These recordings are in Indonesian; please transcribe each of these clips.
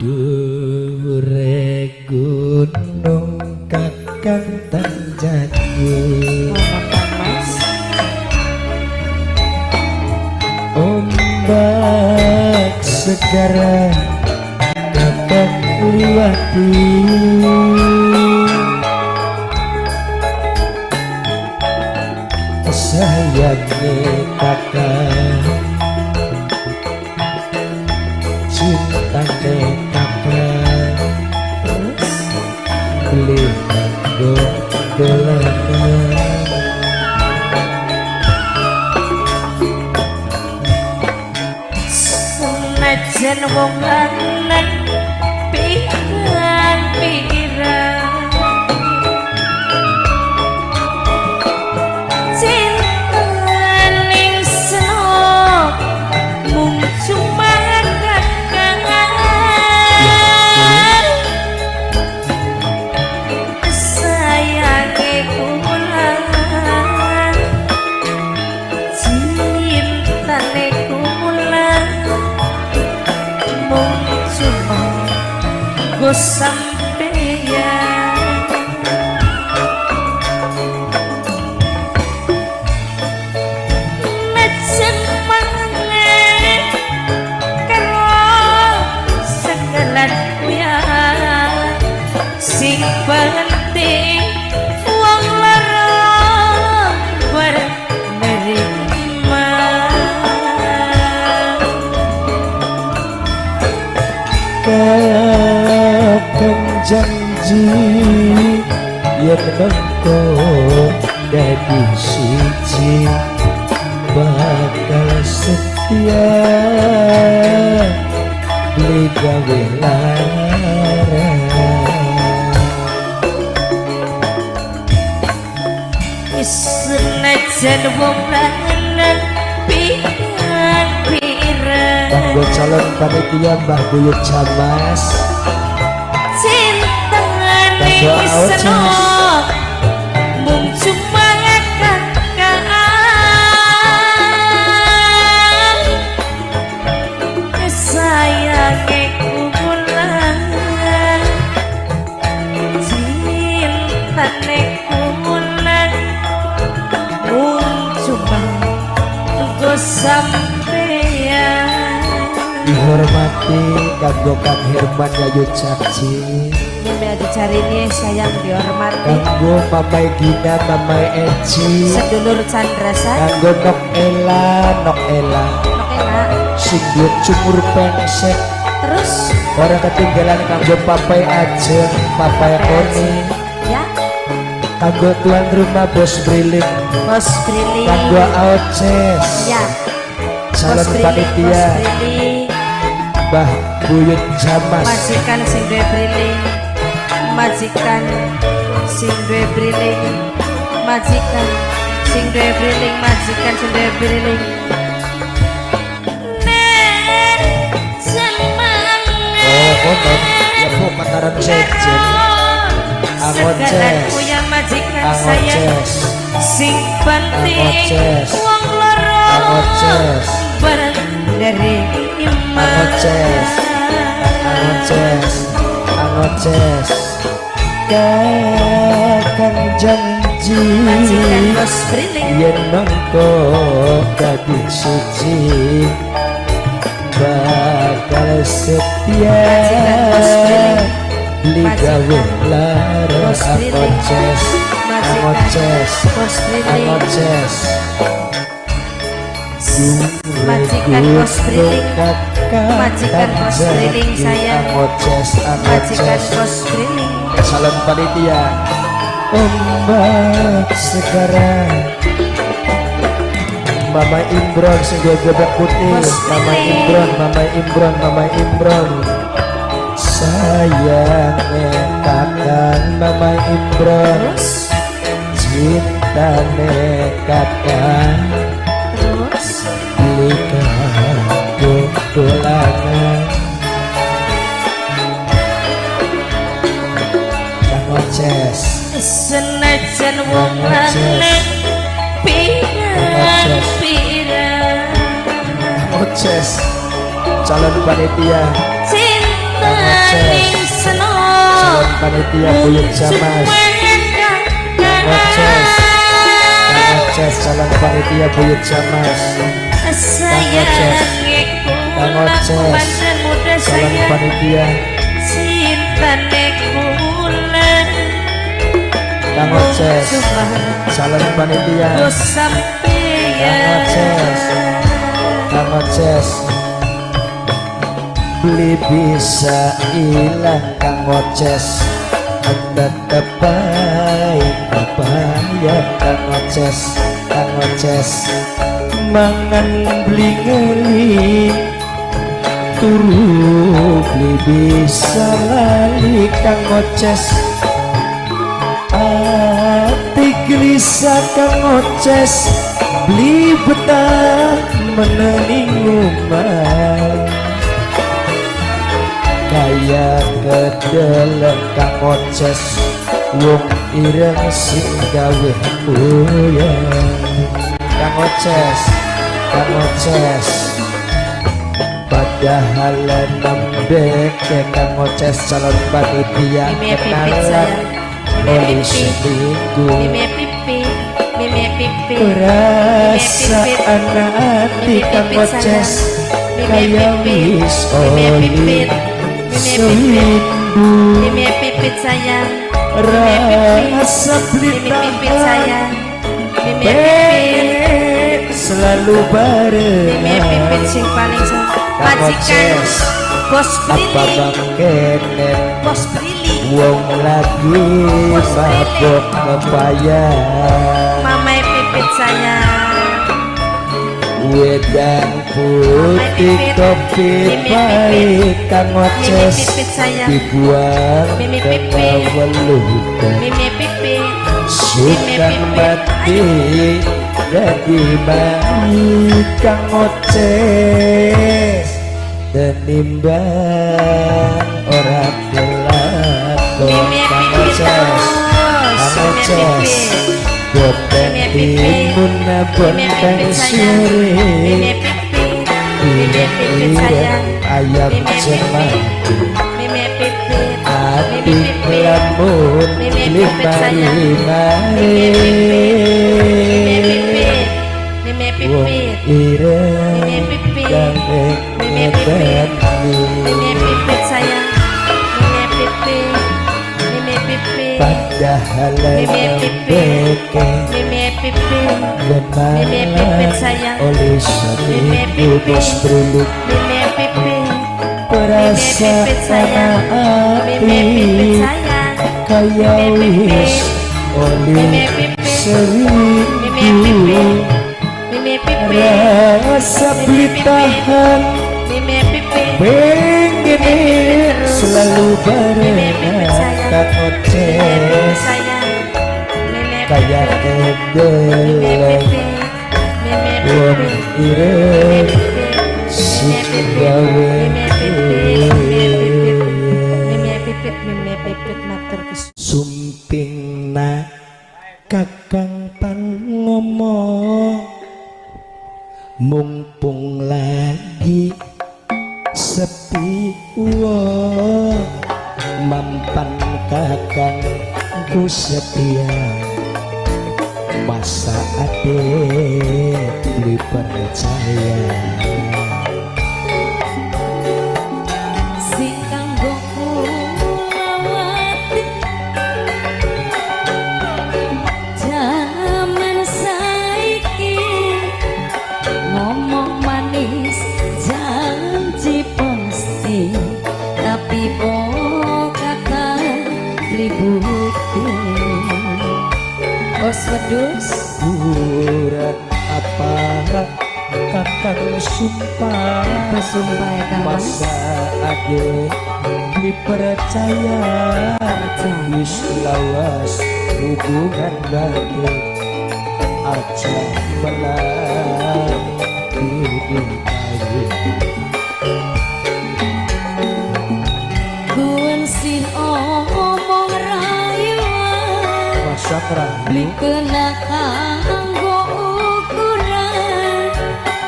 Dure gunung kakang tanjaki ombak segara kakang liwati sayangnya kakang cintane kakang beli dolanan senajan wong lanang pirang-pirang cintaning senok mung cuma kakang sayange kula cintane kula mung cuma go sampeyan najan maneh karo segala kuyan sing penting wong lara bareng nerima kakang janji yen mengko dadi siji bakal setia beli gawe larang senajan wong lanang pirang-pirang kanggo calon panitia Mbah Buyut Jamas cintane senok mung cuma kakang sayange kula cintane kula mung cuma go sampeyan dihormati kanggo Kang Herman Yayu Caci Meme dicari nih sayang dihormati kanggo Mamai Gina Mamai Eci sedulur Chandrasa kanggo Nok Ela Nok enak sing duwe cumur pengsek terus ora ketinggalan kanggo Papai Ajeng Papai Oni ya kanggo tuan rumah Bos Briling Bos Brili kanggo Aoces ya calon Bos Brili panitia Mbah Buyut Jamas majikan sing duwe briling majikan sing duwe briling majikan sing duwe briling majikan sing duwe briling konon ya bu mataran sejen Angoces yang majikan saya Angoces sing penting Angoces wong loro Angoces bareng dari iman Angoces Angoces Angoces kakang janji majikan Bos Briling yen mengko dadi suci bakal setia beli gawe lara Angoces Angoces Bos Briling Angoces majikan Bos Briling majikan Bos Briling sayang Angoces majikan Angoces Bos Briling salon panitia ombak sekarang Mama Imron sing duwe gobek putih Mama Imron Mama Imron Mama Imron sayangnya kakang Mama Imron cintane kakang terus beli kanggo dolanan Angoces senajan wong lanang pirang-pirang Angoces calon panitia cinta panitia Buyut Jamas. Kang Oces, Kang Oces calon panitia Buyut Jamas. Kang Oces calon panitia. Kang Oces calon panitia. Kang Oces beli bisa ilang Kang Oces tetep baik ya Kang Oces mangan beli ngeli turu beli bisa lali Kang Oces ati gelisah Kang Oces beli betah menening rumah kaya kedelek Kang Oces wong ireng sing gawe uyang Kang Oces padahal nembek Kang Oces calon panitia kenalan oleh seminggu perasaan hati Kang Oces kaya wis oli sewindu Mimi pipit sayang, rasa pipit sayang, pengen selalu bareng Mimi pipit sing paling Kang majikan Oces bos apa Brili, bangkenen bos Brili, wong lagi mabok ngepayang mamai pipit sayang, wedang putih kopi pahit Kang Mimi Oces pipit sayang, dibuang Mimi ke pipit. welukan Mimi pipit, sudah mati jadi bayi Kang Oces tenimbang orang kelakon Mimi Kang pipit Oces Boten timun bonteng sore ireng ayam cemang ati lamun limari wong ireng gandeng ngedeni padahal nembeke lenalan oleh seminggu bos beruluk perasaan hati kaya wis oleh seminggu rasa beli tahan pengen selalu barengan Kang Oces kaya kedelek wong ireng sing gawe sumping na kakang pan ngomong mumpung lagi sepi wong mampan kakang ku setia masa ade beli percaya sing kanggo kulawati jaman saiki ngomong manis janji pasti tapi kata beli bukti bos wedus burat apa kakang sumpah bersumpah ya Kang Mas. masa ade dipercaya wis lawas hubungan baik aja menang diri Kuwen sin omong rayuan masa beli kerambu kena kanggo ukuran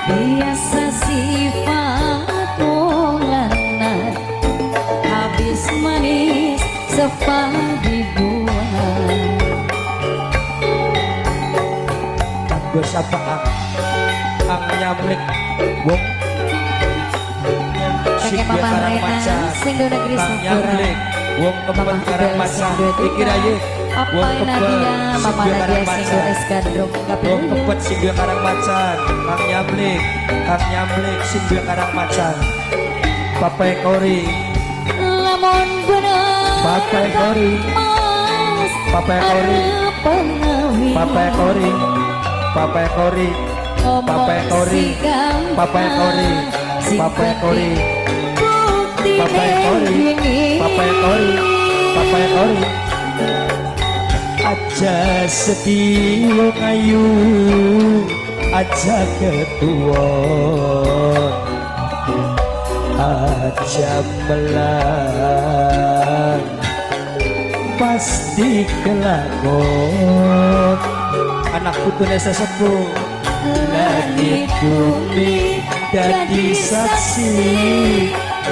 biasa sifat wong lanang habis manis sepadibuan. Kanggo sapa ang nyamlik wong Kakek Mama Rena sing do negeri Kang Sakura. nyamlik wong kebon karang macan iki ra ye Apa wong Nadia Mama sing Nadia karang sing do macan es gandrung wong kabeh. kebon sing do karang macan Kang nyamlik sing do karang macan Papai Kori Lamun bener Papai Kori Mas Papai Kori pengawi Papai Kori Papai Kori Papai Kori Papai Kori Papai Kori Papai Kori Papai Kori Papai Kori aja sedih wong ayu aja ketua aja melang pasti kelakon anak putune sesepuh langit bumi jadi saksi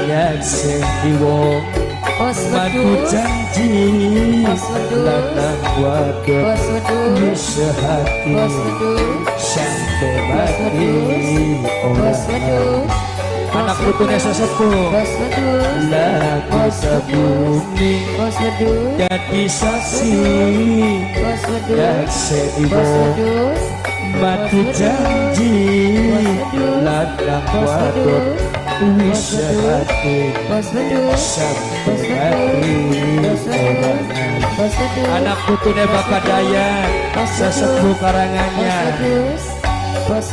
yang sedih wong Madu janji lanang wadon bisa hati sampai mati orang anak putune sesepuh lagu sebumi jadi saksi yang sedih madu janji lanang wadon bisa hati sampai mati anak putune Bapak Dayan sesepuh Karanganyar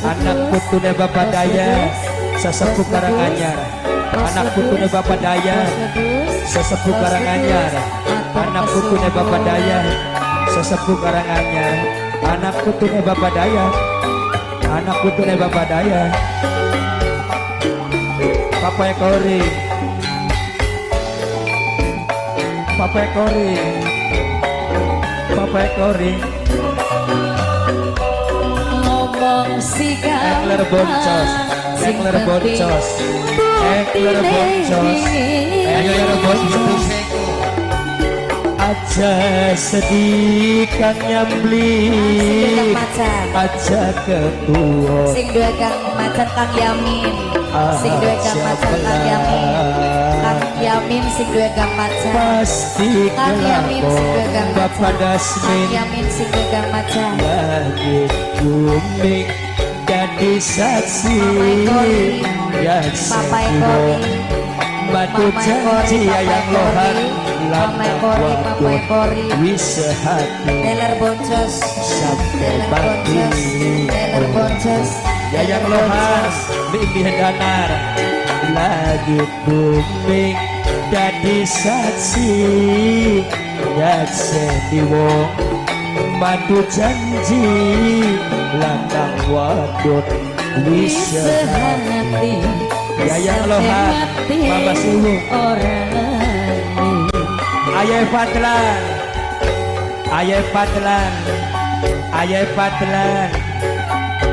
anak putune Bapak Dayan sesepuh Karanganyar anak putune Bapak Dayan sesepuh Karanganyar anak putune Bapak Dayan sesepuh Karanganyar anak putune Bapak Dayan anak putune Bapak Dayan Papai Kori Papai Kori Papai Kori ngomong si Engler boncos Engler boncos Engler boncos Engler boncos aja sedih Kang nyamblik aja ketua sing duwe Kang Macan Kang Yamin sing duwe Kang Macan Kang Yamin Kang Yamin sing duwe Kang Macan pasti Kang Yamin sing duwe Kang kelakon Bapak Kang Dasmin Yamin sing duwe Kang Macan langit bumi jadi saksi yang Papai sedih Kori batu janji yang lohan Papai Kori Papai Kori bisa hati teler boncos sampai teler mati boncos teler boncos yang lohan mimpi danar lagi bumi jadi saksi yang sedih wong batu janji landang wadon bisa hati yang lohan Mama Suhu Ayah Fadlan Ayah Fadlan Ayah Fadlan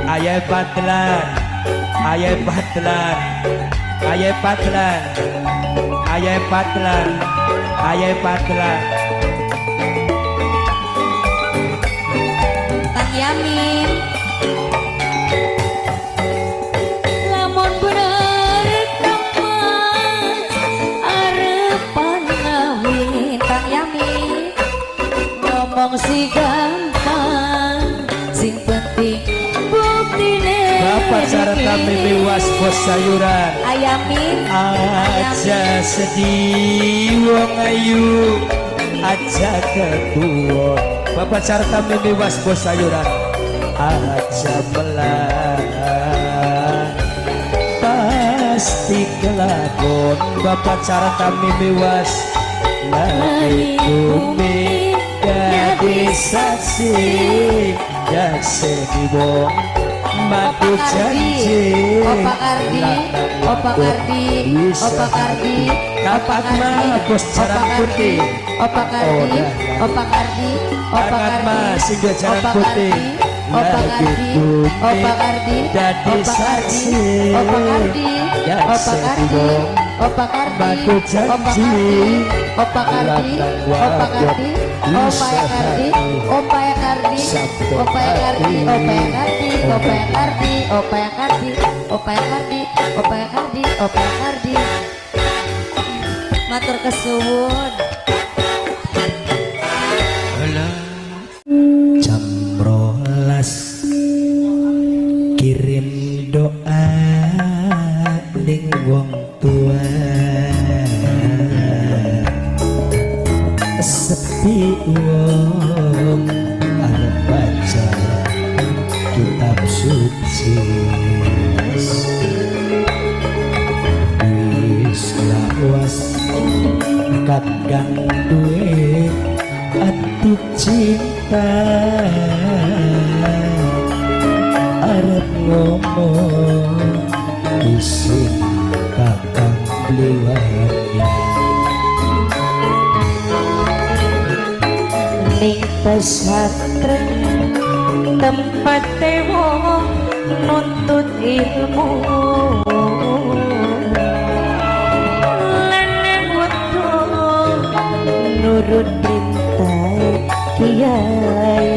Ayah Fadlan Ayah Fadlan Ayah Fadlan Ayah Fadlan Ayah Fadlan Kang Yamin lamun bener Kang arepan ngawin Kang Yamin ngomong si gampang sing penting buktine Bapak cara kami miwas bos sayuran Ayamin aja sedih wong ayu aja ketua Bapak cara kami miwas bos sayuran aja melang pasti kelakon Bapak cara kami miwas langit bumi jadi saksi dan sedih wong madu janji Opa Kardi Opa Kardi Opa Kardi kapak mah bos jarang putih Opa Kardi Opa Kardi Opa Kardi sing jarang putih Opa Kardi Opa Kardi jadi saksi Opa Kardi Opa Kardi Opa Kardi, Batu janji Opa Kardi, Opa Kardi, Opa Kardi, Opa Kardi, Opa Kardi, Opa Kardi, Opa Kardi, Opa Kardi, Opa Kardi, Opa Kardi. Matur kesuwun. Jam 12 kirim doa ning wong tua sepi wong arep baca kitab suci wis lawas kadang duwe atuh cinta arep ngomong isin kakang bliwani Ning pesantren tempat wong nuntut ilmu lan butuh nurut perintah kiai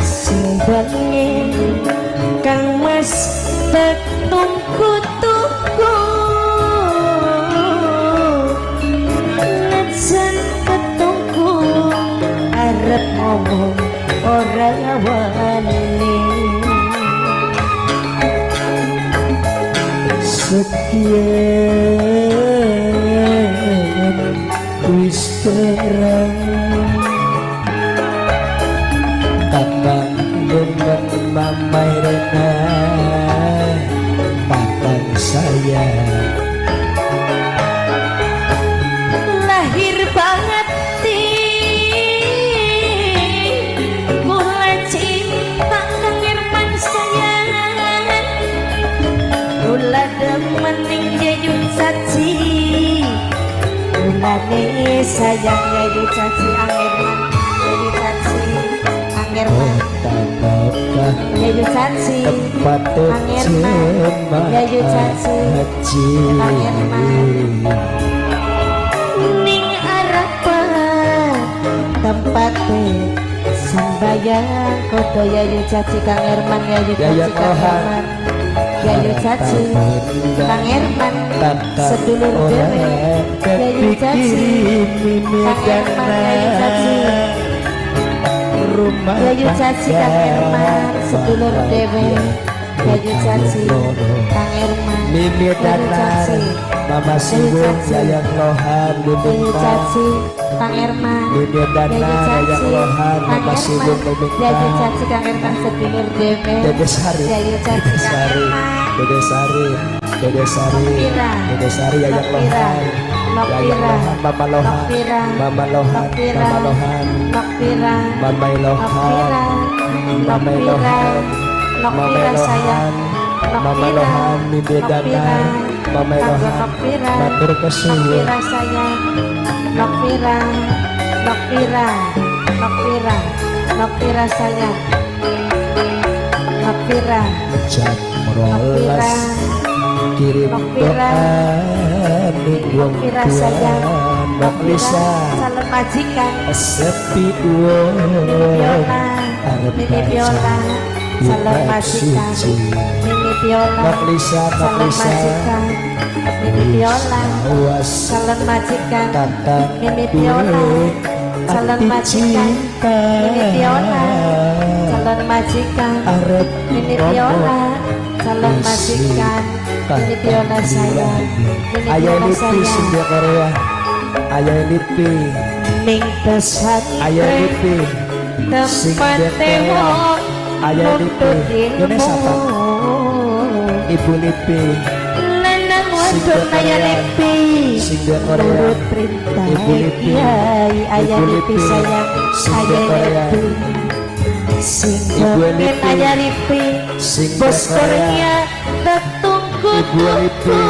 simbangi kang mas tetungku-tungku ngesan ketungku arep ngomong ora wani sekian wis terang kakang dengan mamai rena kakang saya lahir banget kula cinta kang Irman sayang kula demening jejun saci kulane sayang jejun saci Irman jejun saci Irman Kota-kota jejun saci tempat Irman jejun saci haji Irman ning arapan tempat sembayang kodo yayu caci Kang Herman yayu caci Kang Herman yayu caci Kang Herman sedulur dewe yayu caci Kang Herman yayu caci rumah yayu caci Kang Herman sedulur dewe yayu caci Kang Herman Mimi danar Mama Siwung sayang lohan yayu caci Kang Herman Mimi danar sayang lohan Mama Siwung yayu caci Kang Herman sedulur dewe Dede Sari yayu caci Kang Herman Dede Sari Dede Sari Dede Sari sayang lohan sayang lohan Mama lohan Mama lohan Mama lohan Nokpira Mama lohan Mama lohan Mama lohan Mama lohan Mimi danar Mama lohan matur kesuwun Nokpira sayang Nokpira Nokpira Nokpira Nokpira sayang Nokpira jam 12 kirim doa ning wong Nokpira tua sayang Noklisa calon majikan sepi wong Viola arep Mimi Viola calon majikan Mimi Viola Noklisa calon Noklisa majikan Mimi Viola awas calon majikan kakang Mimi Viola calon majikan Mimi Viola calon majikan arep Mimi Viola calon majikan Mimi Viola sayang Mimi ayah Viola lipi sayang sing Korea ayah lipi ning ayah pesantren lipi tempat tewok ayah lipi ini siapa ibu lipi lanang wadon ayah lipi sing Korea nurut perintah Ibu Lipi. kiai ayah Ibu lipi Lipi. sayang Sing ayah Korea. lipi sing Ibu pengen Lipi. ayah lipi Sing bos Korea. Korea tetungku Ibu Lipi.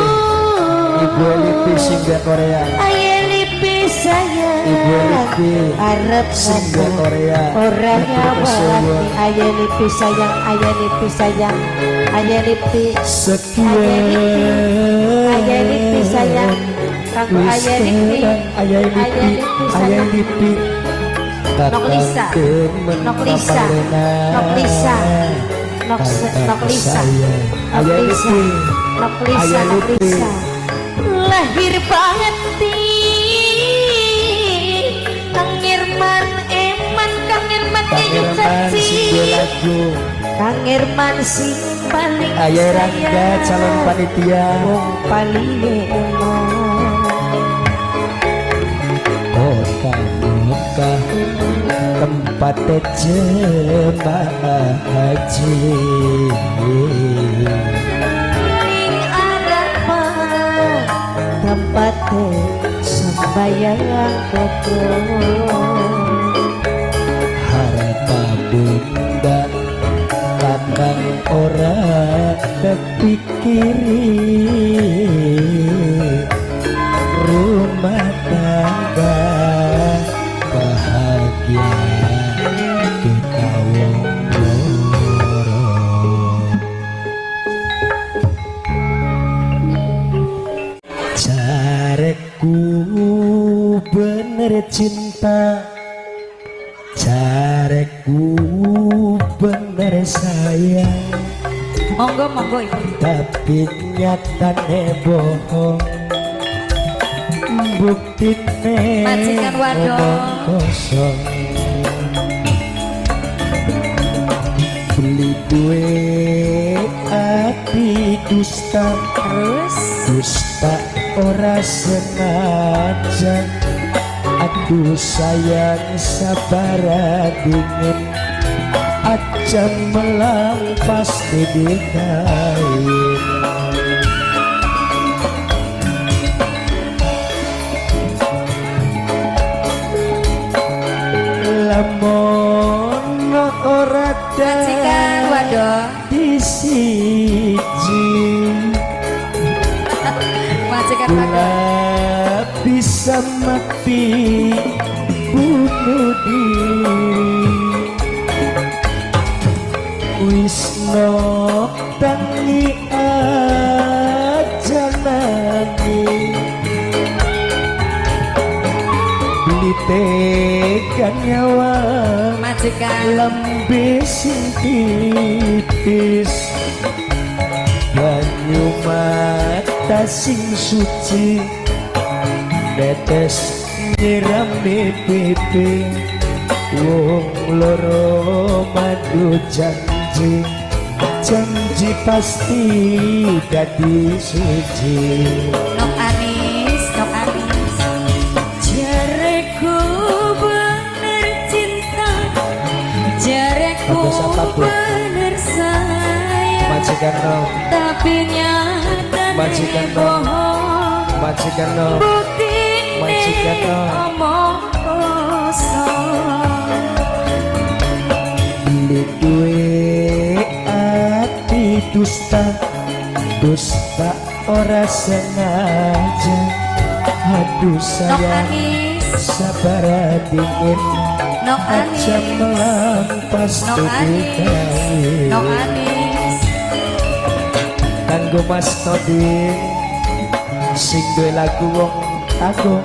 Ibu lipi sing Korea ayah lipi sayang Ibu Lipi Arab single ngomong Korea orangnya berarti Ayah Lipi sayang Ayah Lipi sayang Ayah Lipi sekian Ayah Lipi sayang Kanggo Ayah Lipi Ayah Lipi Ayah Lipi Nok Lisa Nok Lisa Nok Lisa Nok Lisa Ayah Lipi Nok Lisa Nok Lisa lahir banget Kang Irman Eman Kang Irman Ejuk Saksi Kang Irman sing paling Ayah Rangga calon panitia wong paling emang Kota tempat jemaah haji ning Arafah tempat sembahyang koko harta bunda kakang ora kepikiri rumah tangga bahagia kita wong loro careku bener cinta careku bener sayang monggo monggo ibu tapi nyatane bohong buktine Majikan wadon. omong kosong beli duwe ati dusta terus dusta ora sengaja aduh sayang sabar dingin aja melampas di kain lamun ora Majikan wadon. di siji Majikan wadon Bila bisa mati bunuh diri Wisno tangi aja lagi Beli tekan nyawa Majikan lembe sing tipis banyu mata sing suci netes nyirami pipi wong loro madu janji janji pasti dadi suci Nok Anis jareku bener cinta jareku Bagus apa, Bu? bener sayang majikan no tapi nyata Majikan no. bohong majikan no bukti Majikan no. omong kosong beli duwe ati dusta dusta ora sengaja aduh Nok sayang Anis sabar dingin Nok aja Anis melampas Nok tubuh Anis kain Nok Anis kanggo Mas Toding sing duwe lagu wong aku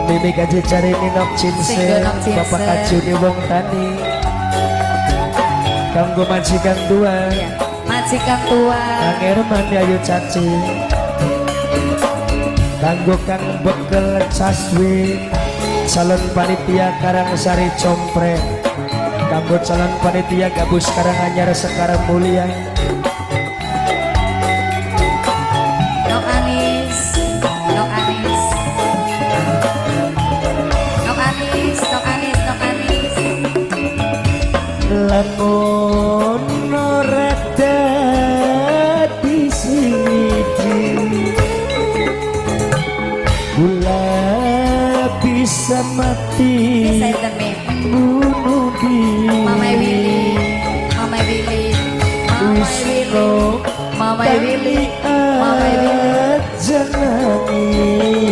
Mimi gaji cari Nok Sing Cinse duwe Nok Cinse. Bapak Kajuni wong tani kanggo majikan dua ya. Majikan tua Kang Herman Ayu Caci kanggo Kang Bekel Caswi calon panitia Karangsari Compre kanggo calon panitia Gabus Karanganyar Sekarang Mulia Nok Anis Nok Anis Nok Anis Nok Anis Nok Anis lamun ora dadi siji gula bisa mati Bisa internet bunuh diri Mama Willy Mama Willy Mama Willy Mama Willy Mama Willy aja nangis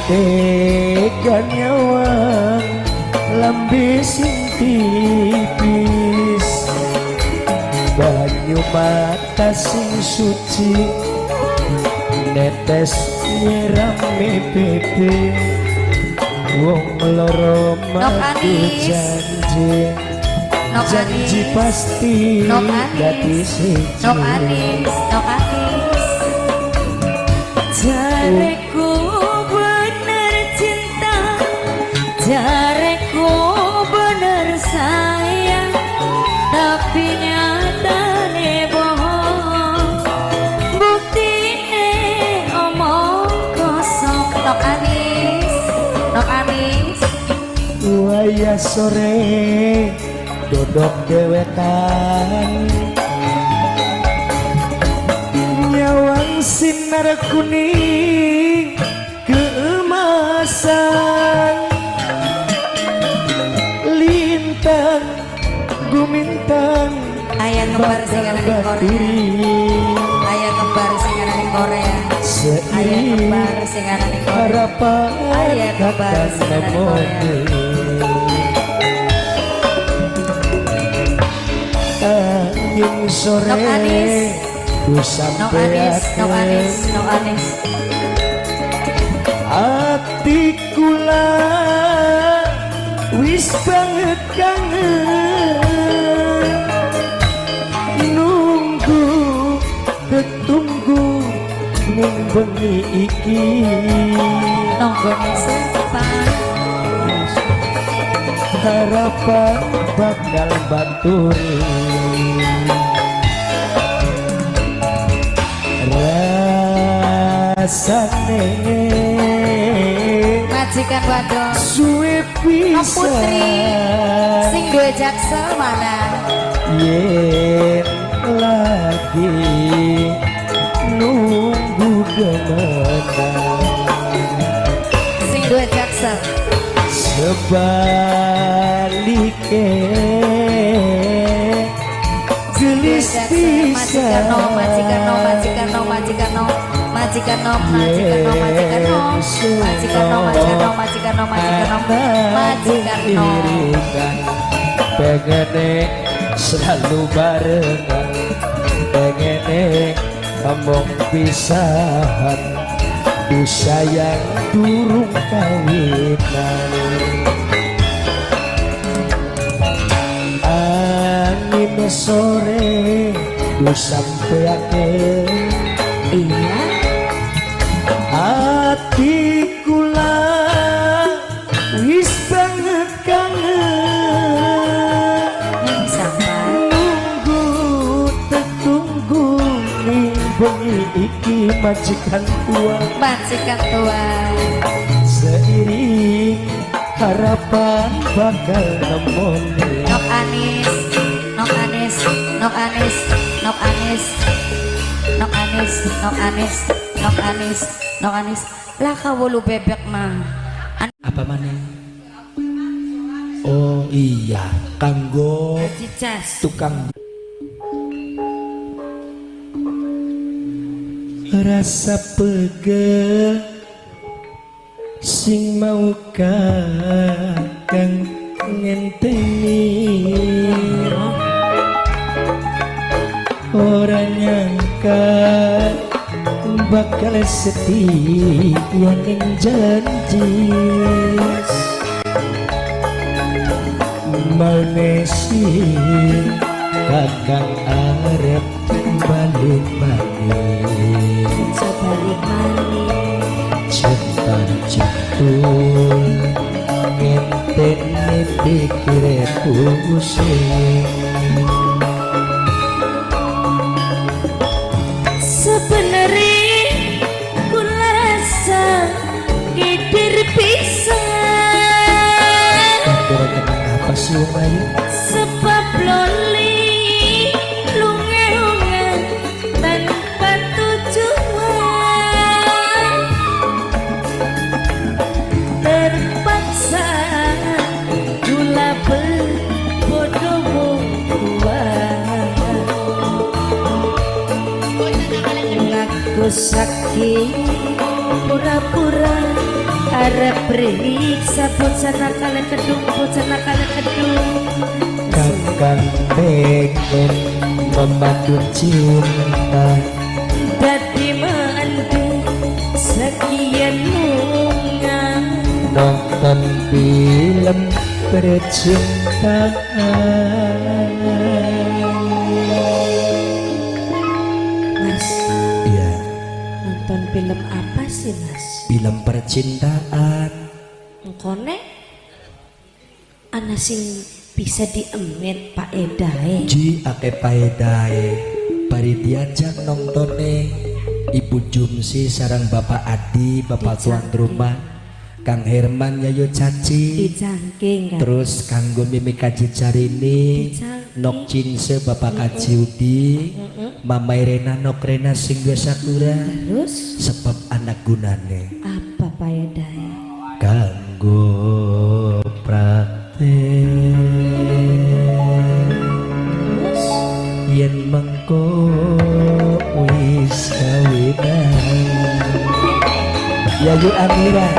tega nyawang lambe sing tipis banyu mata sing suci netes nyirami bebe wong loro mati janji janji pasti dadi siji Nok Anis jareku bener cinta jareku bener sayang tapi nyatane bohong buktine omong kosong Nok Anis waya sore dodok dewetan nyawang sinar kuning keemasan lintang gumintang ayah kembar sing ana di Korea ayah kembar sing ana di Korea ayah kembar sing ana di Korea harapan ayah kembar sing ana di Korea angin sore Nok Anis ku sampai Nok Anis ati kula wis banget kangen nunggu ketunggu ning bengi iki nonggone sepan harapan bakal baturi rasane majikan wadon suwe Nok pisan Putri sing duwe jaksel mana yen lagi nunggu demenan sing duwe jaksel sebalike gelis pisan pengene selalu barengan pengene ngomong pisahan ku sayang durung kawinan angin sore ku sampeake iya hati kula wis banget kangen sampai nunggu tertunggu ning bengi iki majikan tua seiring harapan bakal nemoni Nok Anis lah kawulu bebek mah apa mana oh iya kanggo cicas tukang rasa pegel sing mau kang ngenteni ora nyangka bakal setia ning janji manesi kakang arep balik manis cetan cetul ngenteni pikir pusing sebenarnya kula rasa gidir pisan apa sih Umayu? sebab loli lunge-lunge tanpa tujuan terpaksa jula berbodoh ngaku sakit pura-pura arep periksa pucana kali kedung Kakang pengen memandu cinta dadi mandi sekian bunga nonton film percintaan. Mas, Iya, nonton film apa sih Mas? film percintaan. Engkone ana sing bisa diemet Pak Edae. Ji ake paedae bari diajak nontonnya Ibu Jumsi sarang Bapak Adi, Bapak tuan rumah, Kang Herman Yayo Caci, Dicangking kan. terus Kanggo Mimi Kaji Carini, Nok Cinse Bapak Kaji Udi, Mama Irena Nok Rena Singgo Sakura, Terus sebab anak gunane apa Pak Edae? kanggo praktek Terus yen mengko wis kawinan Yayu Amira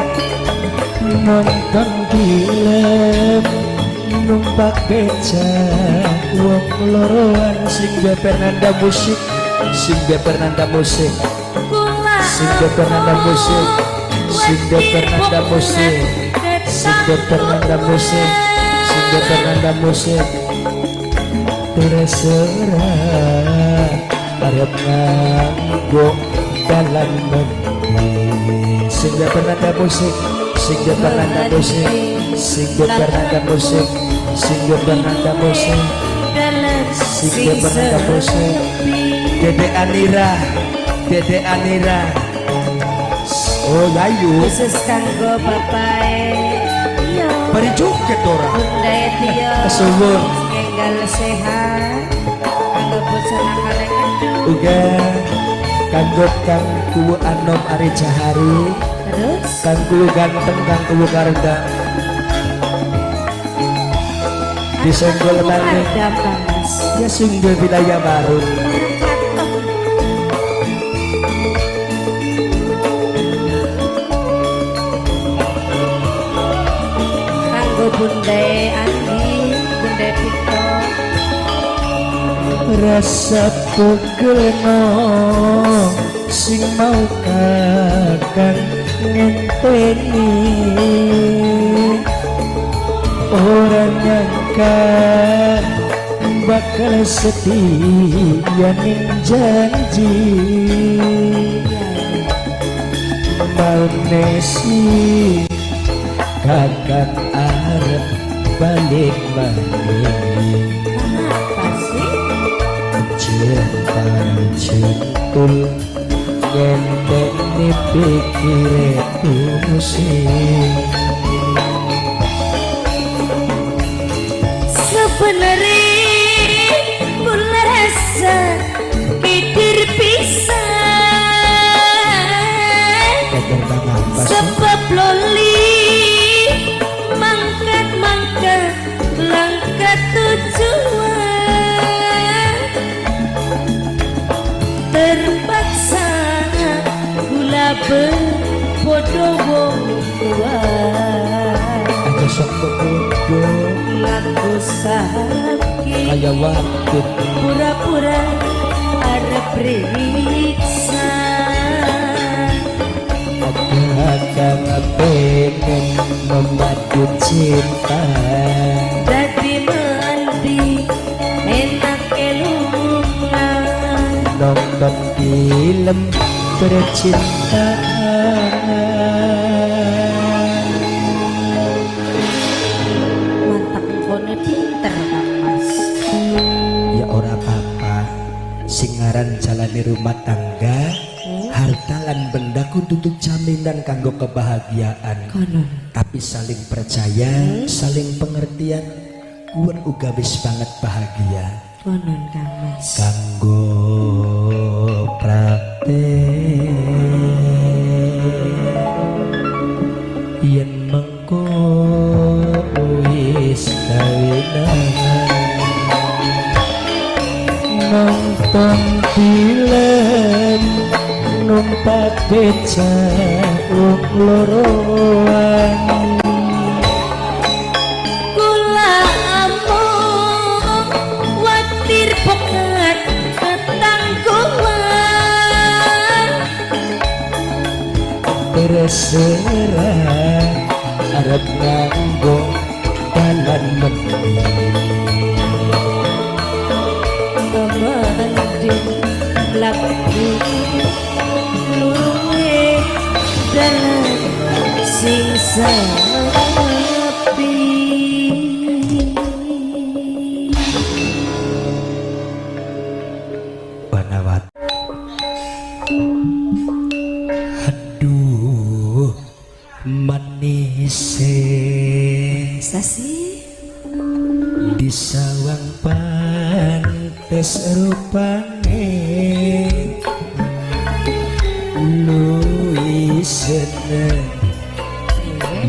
nonton film numpak beca wong loroan sing Fernanda musik sing Fernanda musik kula sing Fernanda musik sing Fernanda musik sing Fernanda musik sing Fernanda musik terserah arep nganggo dalan menti sing Fernanda musik sing Fernanda musik sing Fernanda musik sing Fernanda musik dalam sing Fernanda musik Dede Anira oh Yayu khusus kanggo bapak iya bari joget ora bunda dia Suwun. enggal sehat kanggo pucana kali kedung uga kanggo Kang Kuwu Anom Ari Jahari terus Kang Kuwu ganteng Kang Kuwu karendang disenggol maning ada Bang Mas ya singgol wilayah baru kanggo bunda Andi bunda Pito rasa pegelno sing mau kakang ngenteni orang nyangka bakal setia ning janji Malnesi kakang arep balik maning apa sih cinta cintul ngenteni pikire pusing sebenarnya kula rasa kitir pisan keterbang apa sih sebab loli mangkat langkah tujuan terpaksa gula berbodoh wong tua aja sok bodoh ngaku sakit kayak waktu pura-pura ada periksa kakang pengen memadu cinta dadi mandi enak elungan nonton film percintaan mantap kono pinter Kang Mas ya ora apa-apa singaran jalani rumah tangga harta lan benda kudu jaminan kanggo kebahagiaan konon tapi saling percaya saling pengertian kuwen uga wis banget bahagia konon Kang Mas kanggo praktek yen mengko wis kawinan nonton film numpak becak wong loroan kula amung watir pekat ketangguhan terserah arep nganggo dalan Banding laku luwe dalam sing sepi Banawat aduh manise sasi di sawang pantes rupane luwih seneng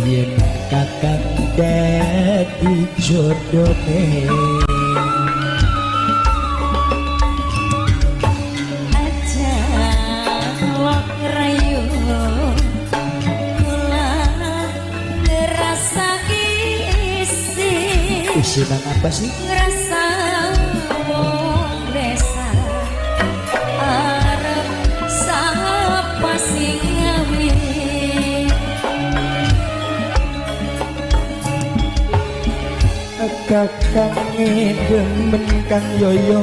yen kakak dadi jodone aja wong rayu kula ngerasa isi nang apa sih? ngerasa wong desa arep sapa sing ngawi Kakang demen Kang Yoyo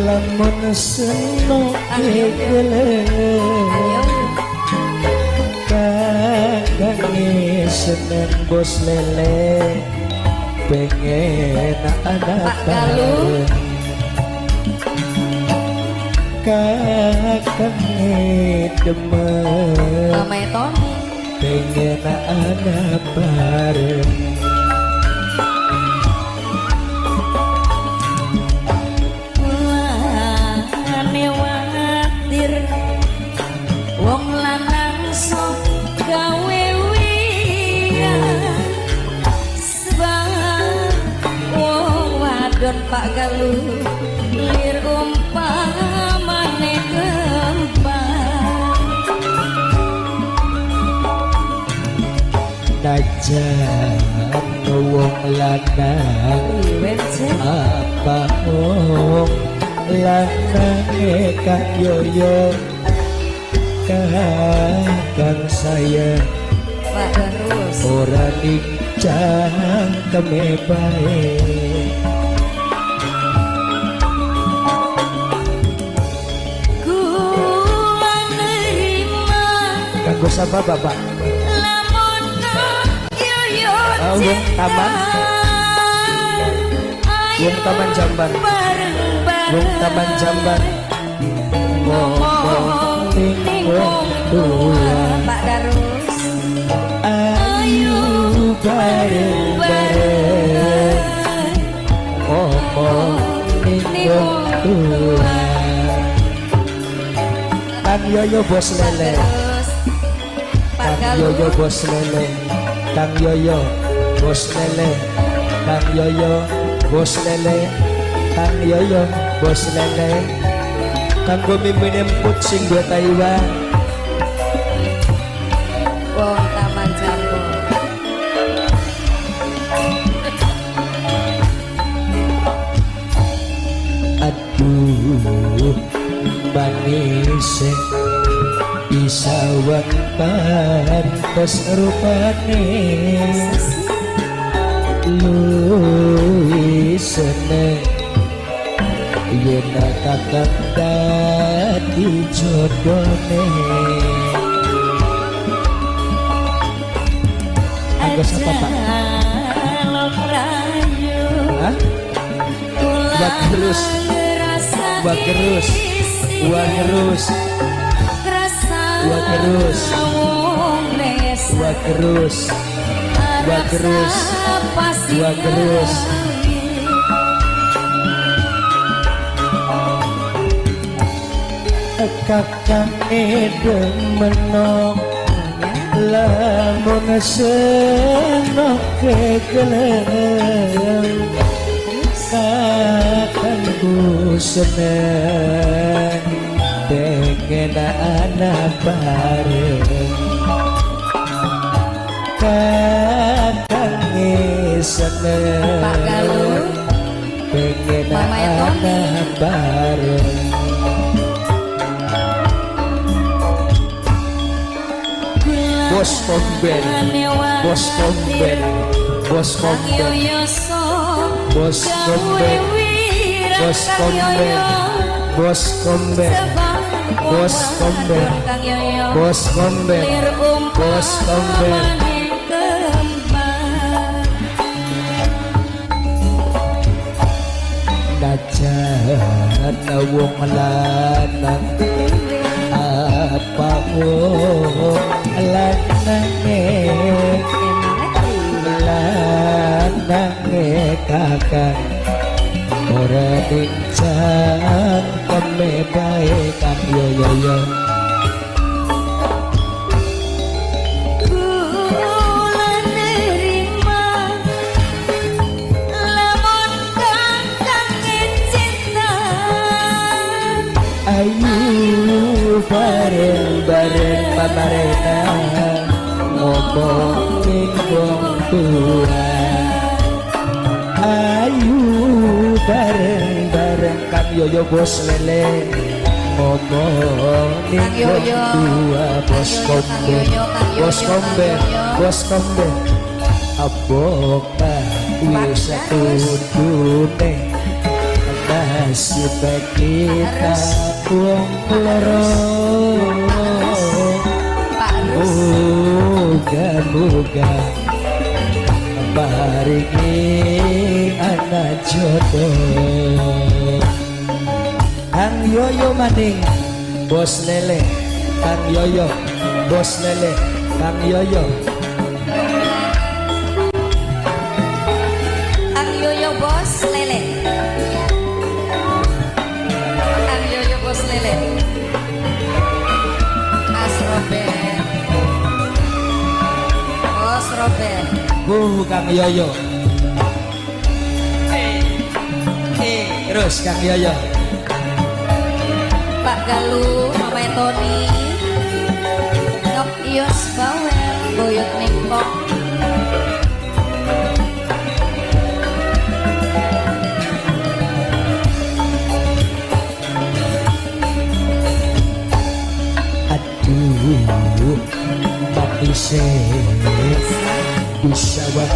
lamun seneng kakang seneng bos lele pengen anak bareng kakang demen Mama Tony pengen anak bareng kulane watir wong lanang sok gawe wiyan sebab wong wadon Pak Galuh lir umpamane kembang najan wong lanang apa wong lanang Kang Yoyo kakang saya Pak Darus ora nikah kemebae kula nerima kanggo sapa Bapak? lamun yoyo Wong taman wong taman jamban wong taman jamban ngomong ning wong tua Pak Darus ayu bareng-bareng ngomong ning wong tua Kang Yoyo bos lele Pak Kang Yoyo bos lele Kang Yoyo bos lele Kang Yoyo bos lele Kang Yoyo bos lele kanggo mimpin emput sing dua Taiwan wong taman jambu aduh manis isawan pantes rupane luwih seneng yen kakak dadi jodone Agus apa Pak? Hah? Wagerus Wagerus Wagerus Wagerus Wagerus Wagerus Wagerus kakang demen lamun seneng kegelem kakangku seneng pengen anak bareng kakang seneng Pak Galuh pengen Mama ya Tony. anak bareng bos komben bos komben bos komben bos komben bos komben bos komben bos komben bos komben bos komben kacan wong lanang apa wong lanange lanange kakang ora dincang keme bae kang yo yo yo ayu bareng-bareng pamarena ngomongin wong tua ayu bareng-bareng Kang Yoyo bos lele ngomongin wong tua bos komben bos komben bos komben aboka bisa tudune nasib kita wong loro moga-moga baringi anak jodoh Kang Yoyo maning bos lele Kang Yoyo bos lele Kang Yoyo Kang Yoyo bos lele Kang Yoyo bos lele Mas Robert bos Robert Kang Yoyo terus Kang Yoyo Pak Galuh Mama Tony Nok Ios Bawel Boyot Ningkok aduh manisnya bisa wak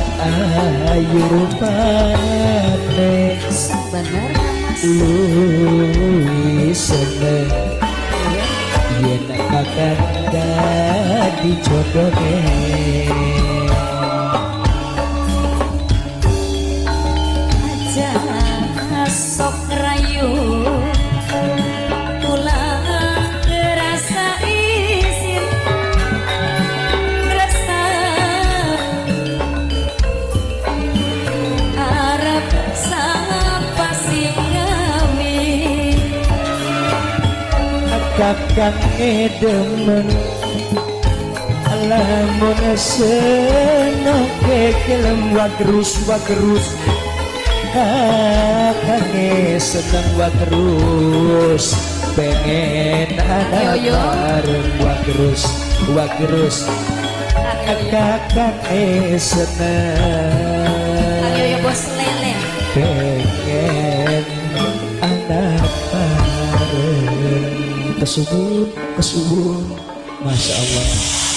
ayu rupane bener seneng yen makan dadi jodohnya aja sok rayu tulang rasa isin rasa arep sapa sing gawe kakang edemen lamun seneng kekelem wagrus kakang seneng wagrus pengen ada Yoyo. bareng wagrus kakang seneng Kang Yoyo bos lele pengen anak bareng kesubun Masya Allah